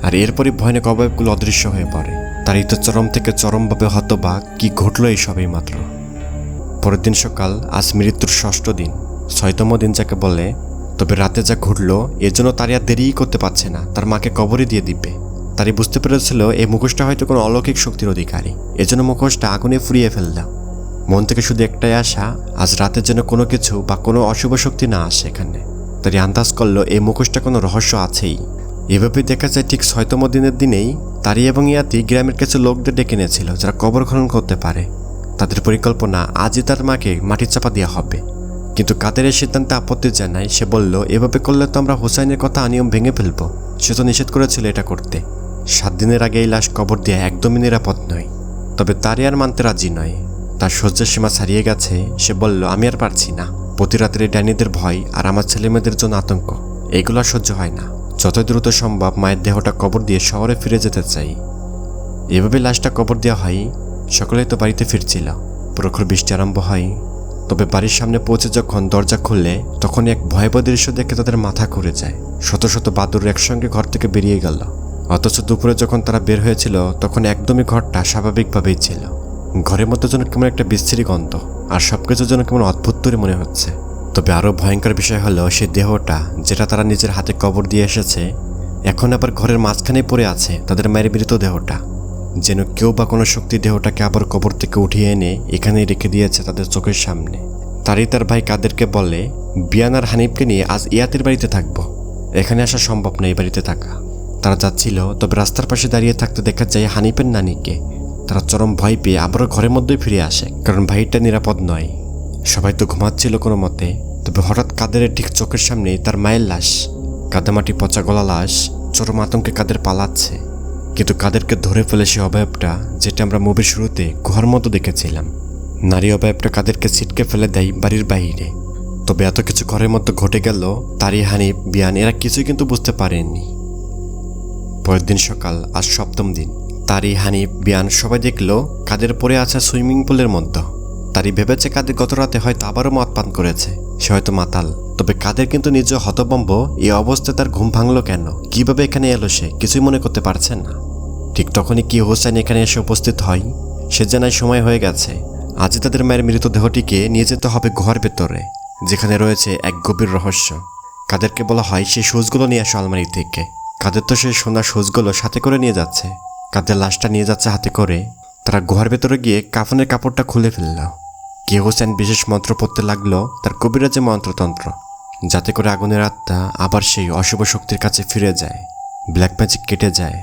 আর এরপরই ভয়ানক অবয়বগুলো অদৃশ্য হয়ে পড়ে। তারই তো চরম থেকে চরমভাবে হতবাক, কি ঘটল এই সবই মাত্র। পরের দিন সকাল, আজ মৃত্যুর 6ষ্ঠ দিন, 6তম দিন যাকে বলে। তবে রাতে যা ঘটল এর জন্য তারি আর দেরিই করতে পারছে না, তার মাকে কবরে দিয়ে দিবে। তারই বুঝতে পেরেছিল এই মুখোশটা হয়তো কোনো অলৌকিক শক্তির অধিকারী, এজন্য মুখোশটা আগুনে ফুরিয়ে ফেলল। মন থেকে শুধু একটাই আশা, আজ রাতের যেন কোনো কিছু বা কোনো অশুভ শক্তি না আসে এখানে। তারই আন্দাজ করলো এই মুখোশটা কোনো রহস্য আছেই। এভাবে দেখা যায় ঠিক 6তম দিনের দিনেই তারি এবং ইয়াতি গ্রামের কিছু লোকদের ডেকে নিয়েছিল যারা কবর খনন করতে পারে। তাদের পরিকল্পনা আজই তার মাকে মাটি চাপা দেওয়া হবে। কিন্তু কাদের এই সিদ্ধান্তে আপত্তি জানায়। সে বলল, এভাবে করলে তো আমরা হোসাইনের কথা নিয়ম ভেঙে ফেলবো। সে তো নিষেধ করেছিল এটা করতে। 7 দিনের আগে এই লাশ কবর দেওয়া একদমই নিরাপদ নয়। তবে তারি আর মানতে রাজি নয়। তার সহ্যের সীমা ছাড়িয়ে গেছে। সে বলল, আমি আর পারছি না। প্রতি রাতের এই ডাইনিদের ভয় আর আমার ছেলেমেয়েদের জন্য আতঙ্ক, এগুলো আর সহ্য হয় না। যত দ্রুত সম্ভব মায়ের দেহটা কবর দিয়ে শহরে ফিরে যেতে চাই। এভাবে লাশটা কবর দেওয়া হয়। সকলেই তো বাড়িতে ফিরছিল। প্রখর বৃষ্টি আরম্ভ হয়। তবে বাড়ির সামনে পৌঁছে যখন দরজা খুললে তখনই এক ভয়াবহ দৃশ্য দেখে তাদের মাথা ঘুরে যায়। শত শত বাদুর একসঙ্গে ঘর থেকে বেরিয়ে গেল। অথচ দুপুরে যখন তারা বের হয়েছিল তখন একদমই ঘরটা স্বাভাবিকভাবেই ছিল। ঘরের মধ্যে যেন কেমন একটা বিশ্রী গন্ধ, আর সবকিছু যেন কেমন অদ্ভুত তৈরি মনে হচ্ছে। তবে আরও ভয়ঙ্কর বিষয় হলো সেই দেহটা, যেটা তারা নিজের হাতে কবর দিয়ে এসেছে, এখন আবার ঘরের মাঝখানে পড়ে আছে তাদের মায়ের মৃত দেহটা। যেন কেউ বা কোনো শক্তি দেহটাকে আবার কবর থেকে উঠিয়ে এনে এখানেই রেখে দিয়েছে তাদের চোখের সামনে। তারই তার ভাই কাদেরকে বলে, বিয়ান আর হানিফকে নিয়ে আজ ইয়াতির বাড়িতে থাকবো। এখানে আসা সম্ভব নয়, এই বাড়িতে থাকা। তারা যাচ্ছিল, তবে রাস্তার পাশে দাঁড়িয়ে থাকতে দেখা যায় হানিফের নানিকে। তারা চরম ভয় পেয়ে আবারও ঘরের মধ্যেই ফিরে আসে, কারণ ভাইটা নিরাপদ নয়। সবাই তো ঘুমাচ্ছিল কোনো মতে। তবে হঠাৎ কাদেরের ঠিক চোখের সামনে তার মায়ের লাশ, কাদামাটি পচা গলা লাশ। চরম আতঙ্কে কাদের পালাচ্ছে। কিন্তু কাদেরকে ধরে ফেলে সে অবয়বটা, যেটা আমরা মুভির শুরুতে গুহার মতো দেখেছিলাম। নারী অবয়বটা কাদেরকে ছিটকে ফেলে দেয় বাড়ির বাইরে। তবে এত কিছু ঘরের মধ্যে ঘটে গেল, তারি, হানিফ, বিয়ান এরা কিছুই কিন্তু বুঝতে পারেননি। পরের দিন সকাল, আজ 7ম দিন। তারি, হানিফ, বিয়ান সবাই দেখলো কাদের পড়ে আছে সুইমিং পুলের মধ্যে। তারি ভেবেছে কাদের গত রাতে হয়তো আবারও মদ পান করেছে, সে হয়তো মাতাল। তবে কাদের কিন্তু নিজ হতভম্ব, এই অবস্থায় তার ঘুম ভাঙলো কেন, কিভাবে এখানে এলো সে কিছুই মনে করতে পারছে না। ঠিক তখনই কি হোসেন এখানে এসে উপস্থিত হয়। সে জানায় সময় হয়ে গেছে, আজই তাদের মায়ের মৃতদেহটিকে নিয়ে যেতে হবে গুহার ভেতরে, যেখানে রয়েছে এক গভীর রহস্য। কাদেরকে বলা হয় সেই সুচগুলো নিয়ে আসো আলমারি থেকে। কাদের তো সেই সোনার সুচগুলো সাথে করে নিয়ে যাচ্ছে। কাদের লাশটা নিয়ে যাচ্ছে হাতে করে। তারা গুহার ভেতরে গিয়ে কাফনের কাপড়টা খুলে ফেলল। কে হোসেন বিশেষ মন্ত্র পড়তে লাগলো, তার কবিরাজে মন্ত্রতন্ত্র, যাতে করে আগুনের আত্মা আবার সেই অশুভ শক্তির কাছে ফিরে যায়। ব্ল্যাক ম্যাজিক কেটে যায়,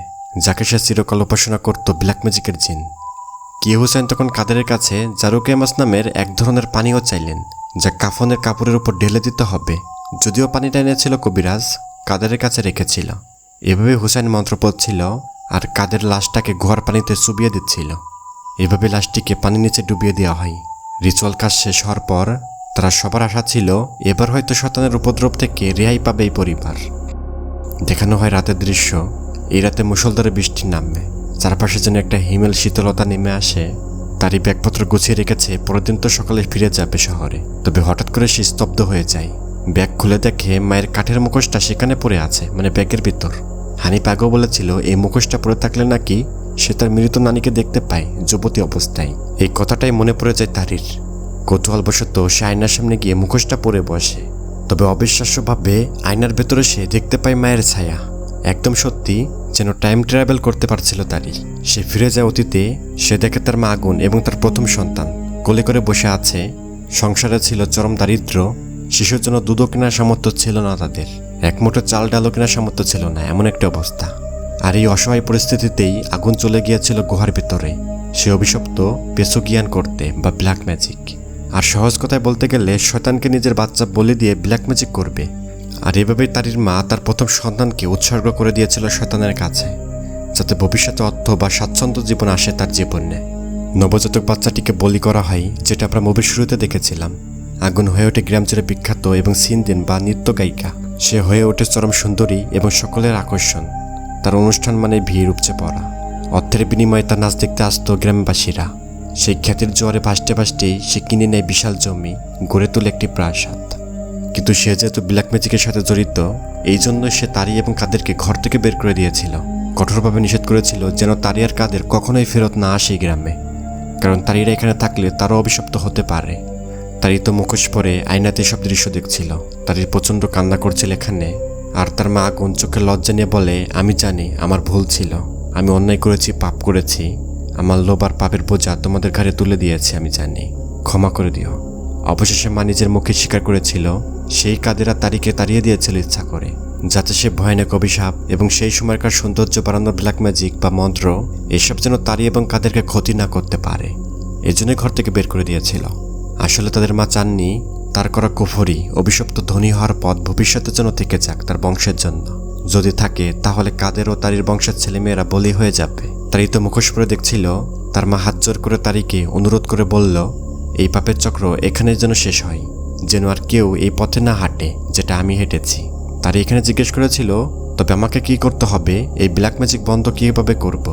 যাকে সে চিরকাল উপাসনা করত, ব্ল্যাক ম্যাজিকের জিন। কি হোসেন তখন কাদেরের কাছে জারুকেমাস নামের এক ধরনের পানীয় চাইলেন, যা কাফনের কাপড়ের উপর ঢেলে দিতে হবে। যদিও পানিটা এনেছিল কবিরাজ, কাদেরের কাছে রেখেছিল। এভাবে হুসেন মন্ত্র পড়ছিল আর কাদের লাশটাকে গুহার পানিতে চুবিয়ে দিচ্ছিল। এভাবে লাশটিকে পানির নিচে ডুবিয়ে দেওয়া হয়। রিচুয়াল কাজ শেষ হওয়ার পর তারা সবার আশা ছিল এবার হয়তো শয়তানের উপদ্রব থেকে রেহাই পাবে এই পরিবার। দেখানো হয় রাতের দৃশ্য। এই রাতে মুষলধারে বৃষ্টি নামবে, চারপাশে যেন একটা হিমেল শীতলতা নেমে আসে। তারই ব্যাগপত্র গুছিয়ে রেখেছে, পরের দিন তো সকালে ফিরে যাবে শহরে। তবে হঠাৎ করে সে স্তব্ধ হয়ে যায়। ব্যাগ খুলে দেখে মায়ের কাঠের মুখোশটা সেখানে পড়ে আছে, মানে ব্যাগের ভিতর। হানিফ আগেও বলেছিল এই মুখোশটা পরে থাকলে নাকি সে তার মৃত নানিকে দেখতে পায় যুবতী অবস্থায়। এই কথাটাই মনে পড়ে যায় তারির। কৌতূহলবশত সে আয়নার সামনে গিয়ে মুখোশটা পরে বসে। তবে অবিশ্বাস্যভাবে আয়নার ভেতরে সে দেখতে পায় মায়ের ছায়া। একদম সত্যি, যেন টাইম ট্রাভেল করতে পারছিল তারি। সে ফিরে যায় অতীতে। সে দেখে তার মা আগুন এবং তার প্রথম সন্তান কোলে করে বসে আছে। সংসারে ছিল চরম দারিদ্র্য। শিশুর জন্য দুধও কেনার সামর্থ্য ছিল না তাদের। এক মুঠো চাল ডালও কেনার সামর্থ্য ছিল না, এমন একটা অবস্থা। আর এই অসহায় পরিস্থিতিতেই আগুন চলে গিয়েছিল গুহার ভিতরে। সে অভিশপ্ত পেশো জ্ঞান করতে বা ব্ল্যাক ম্যাজিক। আর সহজ কথায় বলতে গেলে শয়তানকে নিজের বাচ্চা বলে দিয়ে ব্ল্যাক ম্যাজিক করবে। আর এভাবেই তারির মা তার প্রথম সন্তানকে উৎসর্গ করে দিয়েছিল শয়তানের কাছে, যাতে ভবিষ্যতে অর্থ বা স্বাচ্ছন্দ্য জীবন আসে তার জীবনে। নবজাতক বাচ্চাটিকে বলি করা হয়, যেটা আমরা মুভির শুরুতে দেখেছিলাম। আগুন হয়ে ওঠে গ্রাম জুড়ে বিখ্যাত এবং সিনদিন বা নৃত্য গায়িকা। সে হয়ে ওঠে চরম সুন্দরী এবং সকলের আকর্ষণ। তার অনুষ্ঠান মানে ভিড় উপচে পড়া। অর্থের বিনিময়ে তার নাচ দেখতে আসতো গ্রামবাসীরা। সেই খ্যাতির জোয়ারে ভাসতে ভাসতেই সে কিনে নেয় বিশাল জমি, গড়ে তোলে একটি প্রাসাদ। কিন্তু সে যেহেতু ব্ল্যাক ম্যাজিকের সাথে জড়িত, এই জন্য সে তারি এবং কাদেরকে ঘর থেকে বের করে দিয়েছিল। কঠোরভাবে নিষেধ করেছিল যেন তারি আর কাদের কখনোই ফেরত না আসে গ্রামে, কারণ তারিরা এখানে থাকলে তারও অভিশপ্ত হতে পারে। তারি তো মুখোশ পরে আয়নাতে সব দৃশ্য দেখছিল। তারির প্রচণ্ড কান্না করছিল এখানে। আর তার মা আগুন চোখে লজ্জা নিয়ে বলে, আমি জানি আমার ভুল ছিল, আমি অন্যায় করেছি, পাপ করেছি। আমার লোভ আর পাপের বোঝা তোমাদের ঘাড়ে তুলে দিয়েছি, আমি জানি, ক্ষমা করে দিও। অবশেষে মা নিজের মুখে স্বীকার করেছিল সেই কাদেরা তারিকে তাড়িয়ে দিয়েছিল ইচ্ছা করে। যাতে সে ভয়ানক অভিশাপ এবং সেই সময়কার সৌন্দর্য বাড়ানোর ব্ল্যাক ম্যাজিক বা মন্ত্র এসব যেন তারি এবং কাদেরকে ক্ষতি না করতে পারে, এজন্যই ঘর থেকে বের করে দিয়েছিল। আসলে তাদের মা চাননি তার করা কুফরি অভিশপ্ত ধনী হওয়ার পথ ভবিষ্যতের জন্য থেকে যাক তার বংশের জন্য। যদি থাকে তাহলে কাদের ও তারির বংশের ছেলেমেয়েরা বলি হয়ে যাবে। তারি তো মুখোশ পরে দেখছিল। তার মা হাত জোর করে তারিকে অনুরোধ করে বলল, এই পাপের চক্র এখানেই যেন শেষ হয়, যেন আর কেউ এই পথে না হাঁটে যেটা আমি হেঁটেছি। তারি এখানে জিজ্ঞেস করেছিল, তবে আমাকে কি করতে হবে, এই ব্ল্যাক ম্যাজিক বন্ধ কীভাবে করব?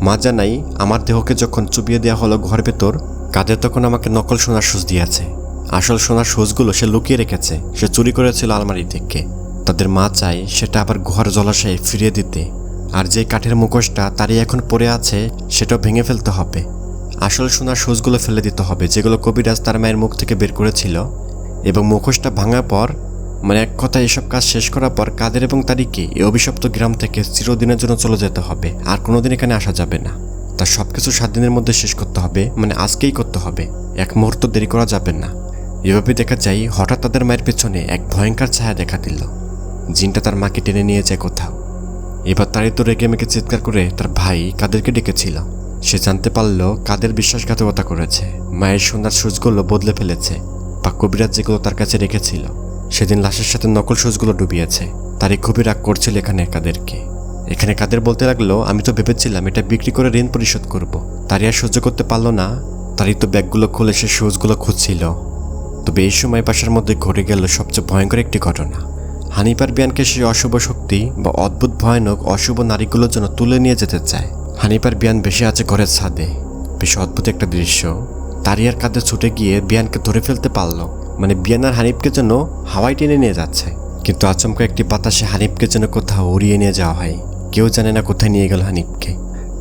মা জানাই, আমার দেহকে যখন চুবিয়ে দেওয়া হলো ঘর ভেতর, কাদের তখন আমাকে নকল সোনার সুচ দিয়েছে। আসল সোনার সুচগুলো সে লুকিয়ে রেখেছে, সে চুরি করেছিল আলমারি থেকে। তাদের মা চায় সেটা আবার গুহার জলাশয়ে ফিরিয়ে দিতে। আর যে কাঠের মুখোশটা তারই এখন পড়ে আছে সেটাও ভেঙে ফেলতে হবে। আসল সোনার সুচগুলো ফেলে দিতে হবে, যেগুলো কবিরাজ তার মায়ের মুখ থেকে বের করেছিল। এবং মুখোশটা ভাঙার পর, মানে এক কথা এসব কাজ শেষ করার পর কাদের এবং তারিকে এই অভিশপ্ত গ্রাম থেকে চিরদিনের জন্য চলে যেতে হবে, আর কোনোদিন এখানে আসা যাবে না। তার সবকিছু 7 দিনের মধ্যে শেষ করতে হবে, মানে আজকেই করতে হবে, এক মুহূর্ত দেরি করা যাবে না। এভাবে দেখা যায় হঠাৎ তাদের মায়ের পেছনে এক ভয়ঙ্কর ছায়া দেখা দিল। জিনটা তার মাকে টেনে নিয়ে যায় কোথাও। এবার তারই তো রেগে মেগে চিৎকার করে তার ভাই কাদেরকে ডেকেছিল। সে জানতে পারল কাদের বিশ্বাসঘাতকতা করেছে, মায়ের সোনার সুচগুলো বদলে ফেলেছে, বা কবিরাজ যেগুলো তার কাছে রেখেছিল সেদিন লাশের সাথে নকল সুচগুলো ডুবিয়েছে। তারই খুবই রাগ করছিল এখানে কাদের বলতে লাগলো, আমি তো ভেবেছিলাম এটা বিক্রি করে ঋণ পরিশোধ করব। তারই আর সহ্য করতে পারলো না। তারই তো ব্যাগগুলো খুলে সে সুচগুলো খুঁজছিল। তবে এই সময় বাসার মধ্যে ঘটে গেল সবচেয়ে ভয়ঙ্কর একটি ঘটনা। হানিফার বিয়ানকে সেই অশুভ শক্তি বা অদ্ভুত ভয়ানক অশুভ নারীগুলোর জন্য তুলে নিয়ে যেতে চায়। হানিফার বিয়ান বেশি আছে ঘরের ছাদে। বেশ অদ্ভুত একটা দৃশ্য। তারই আর কাঁধে ছুটে গিয়ে বিয়ানকে ধরে ফেলতে পারলো, মানে বিয়ান আর হানিফকে যেন হাওয়ায় টেনে নিয়ে যাচ্ছে। কিন্তু আচমকা একটি বাতাসে হানিফকে যেন কোথাও উড়িয়ে নিয়ে যাওয়া হয়। কেউ জানে না কোথায় নিয়ে গেল হানিফকে।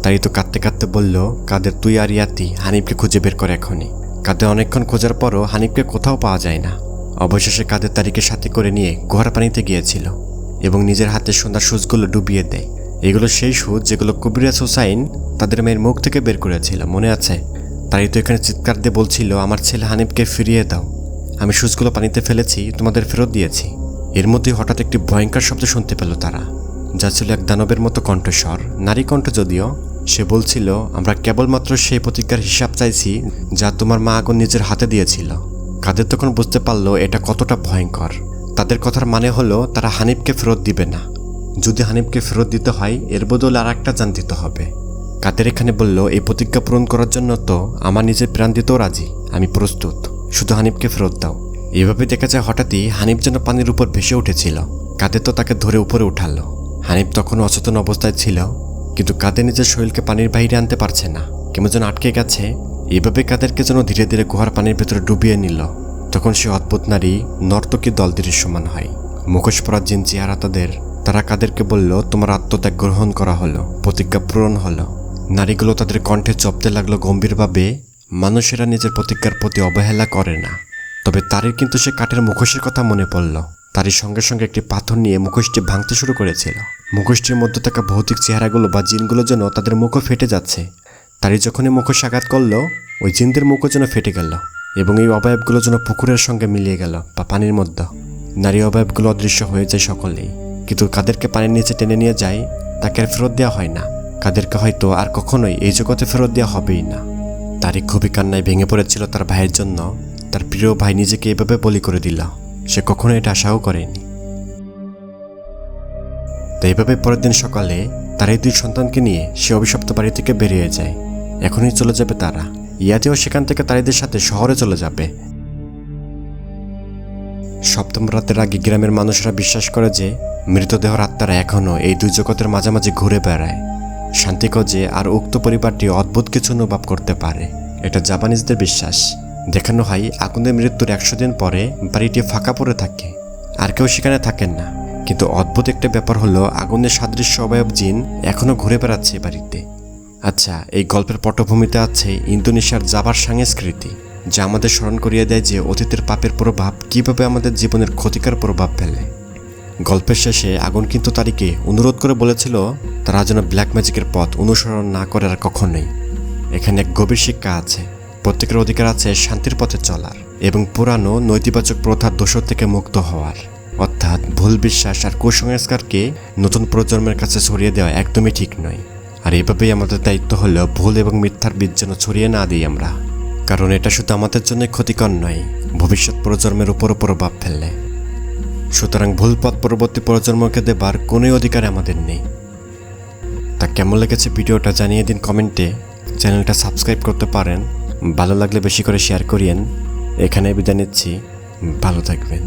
তারই তো কাঁদতে কাঁদতে বলল, কাদের তুই আর ইয়াতি হানিফকে খুঁজে বের করে এখনই। কাদের অনেকক্ষণ খোঁজার পরও হানিফকে কোথাও পাওয়া যায় না। অবশেষে কাদের তারিকে সাথে করে নিয়ে গুহার পানিতে গিয়েছিল এবং নিজের হাতে সোনার সুচগুলো ডুবিয়ে দেয়। এগুলো সেই সুচ যেগুলো কবিরাজ হুসাইন তাদের মেয়ের মুখ থেকে বের করেছিল, মনে আছে? তারই তো এখানে চিৎকার দিয়ে বলছিল, আমার ছেলে হানিফকে ফিরিয়ে দাও, আমি সুচগুলো পানিতে ফেলেছি, তোমাদের ফেরত দিয়েছি। এর মধ্যেই হঠাৎ একটি ভয়ঙ্কর শব্দ শুনতে পেল তারা, যা ছিল এক দানবের মতো কণ্ঠস্বর, নারী কণ্ঠ যদিও। সে বলছিল, আমরা কেবলমাত্র সেই প্রতিজ্ঞার হিসাব চাইছি যা তোমার মা আগুন নিজের হাতে দিয়েছিল। কাদের তখন বুঝতে পারলো এটা কতটা ভয়ঙ্কর। তাদের কথার মানে হলো তারা হানিফকে ফেরত দিবে না। যদি হানিফকে ফেরত দিতে হয় এর বদলে আর একটা জান দিতে হবে। কাদের এখানে বলল, এই প্রতিজ্ঞা পূরণ করার জন্য তো আমার নিজের প্রাণ দিতেও রাজি, আমি প্রস্তুত, শুধু হানিফকে ফেরত দাও। এভাবে দেখা যায় হঠাৎই হানিফ যেন পানির উপর ভেসে উঠেছিল। কাদের তো তাকে ধরে উপরে উঠালো। হানিফ তখন অচেতন অবস্থায় ছিল, কিন্তু কাদের নিজের শরীরকে পানির বাইরে আনতে পারছে না, কেমন যেন আটকে গেছে। এভাবে কাদেরকে যেন ধীরে ধীরে গুহার পানির ভেতরে ডুবিয়ে নিল। তখন সে অদ্ভুত নারী নর্তকী দল দৃশ্যমান হয়। মুখোশ পরা জিন চেহারা তারা কাদেরকে বলল, তোমার আত্মত্যাগ গ্রহণ করা হলো, প্রতিজ্ঞা পূরণ হলো। নারীগুলো তাদের কণ্ঠে জপতে লাগলো গম্ভীরভাবে, মানুষেরা নিজের প্রতিজ্ঞার প্রতি অবহেলা করে না। তবে তারই কিন্তু সে কাঠের মুখোশের কথা মনে পড়ল। তারই সঙ্গে সঙ্গে একটি পাথর নিয়ে মুখোশটি ভাঙতে শুরু করেছিল। মুখোশটির মধ্যে থাকা ভৌতিক চেহারাগুলো বা জিনগুলো যেন তাদের মুখও ফেটে যাচ্ছে। তারই যখনই মুখোশ আঘাত করলো, ওই জিনদের মুখও যেন ফেটে গেল এবং এই অবয়বগুলো যেন পুকুরের সঙ্গে মিলিয়ে গেল বা পানির মধ্যে। নারী অবয়বগুলো অদৃশ্য হয়ে যায় সকলেই, কিন্তু কাদেরকে পানির নিচে টেনে নিয়ে যায় তাকে আর ফেরত দেওয়া হয় না। কাদেরকে হয়তো আর কখনোই এই জগতে ফেরত দেওয়া হবেই না। তারই খুবই কান্নায় ভেঙে পড়েছিল তার ভাইয়ের জন্য। তার প্রিয় ভাই নিজেকে এভাবে বলি করে দিল, সে কখনো এটা আশাও করেনি। তো এইভাবে পরের দিন সকালে তার এই 2 সন্তানকে নিয়ে সে অভিশপ্ত বাড়ি থেকে বেরিয়ে যায়। এখনই চলে যাবে তারা। ইয়াতেও সেখান থেকে তারিদের সাথে শহরে চলে যাবে। সপ্তম রাতের আগে গ্রামের মানুষরা বিশ্বাস করে যে মৃতদেহর আত্মারা এখনও এই 2 জগতের মাঝামাঝি ঘুরে বেড়ায়, শান্তি খোঁজে, আর উক্ত পরিবারটি অদ্ভুত কিছু অনুভব করতে পারে। এটা জাপানিজদের বিশ্বাস। দেখানো হয় আগুনের মৃত্যুর 100 দিন পরে বাড়িটি ফাঁকা পড়ে থাকে, আর কেউ সেখানে থাকেন না। কিন্তু অদ্ভুত একটা ব্যাপার হলো আগুনের সাদৃশ্য অবয়ব জিন এখনও ঘুরে বেড়াচ্ছে বাড়িতে। আচ্ছা, এই গল্পের পটভূমিতে আছে ইন্দোনেশিয়ার জাভার সংস্কৃতি, যা আমাদের স্মরণ করিয়ে দেয় যে অতীতের পাপের প্রভাব কীভাবে আমাদের জীবনের ক্ষতিকর প্রভাব ফেলে। গল্পের শেষে আগুন কিন্তু তারিকে অনুরোধ করে বলেছিল তারা যেন ব্ল্যাক ম্যাজিকের পথ অনুসরণ না করে আর কখনোই। এখানে এক গভীর শিক্ষা আছে, প্রত্যেকের অধিকার আছে শান্তির পথে চলার এবং পুরানো নৈতিবাচক প্রথার দোষ থেকে মুক্ত হওয়ার। অর্থাৎ ভুল বিশ্বাস আর কুসংস্কারকে নতুন প্রজন্মের কাছে ছড়িয়ে দেওয়া একদমই ঠিক নয়। আর এভাবেই আমাদের দায়িত্ব হলো ভুল এবং মিথ্যার বীজ যেন ছড়িয়ে না দিই আমরা, কারণ এটা শুধু আমাদের জন্য ক্ষতিকর নয়, ভবিষ্যৎ প্রজন্মের উপরও প্রভাব ফেললে। সুতরাং ভুল পথ পরবর্তী প্রজন্মকে দেবার কোনোই অধিকার আমাদের নেই। তা কেমন লেগেছে ভিডিওটা জানিয়ে দিন কমেন্টে। চ্যানেলটা সাবস্ক্রাইব করতে পারেন, ভালো লাগলে বেশি করে শেয়ার করিয়েন। এখানে বিদায় নিচ্ছি, ভালো থাকবেন।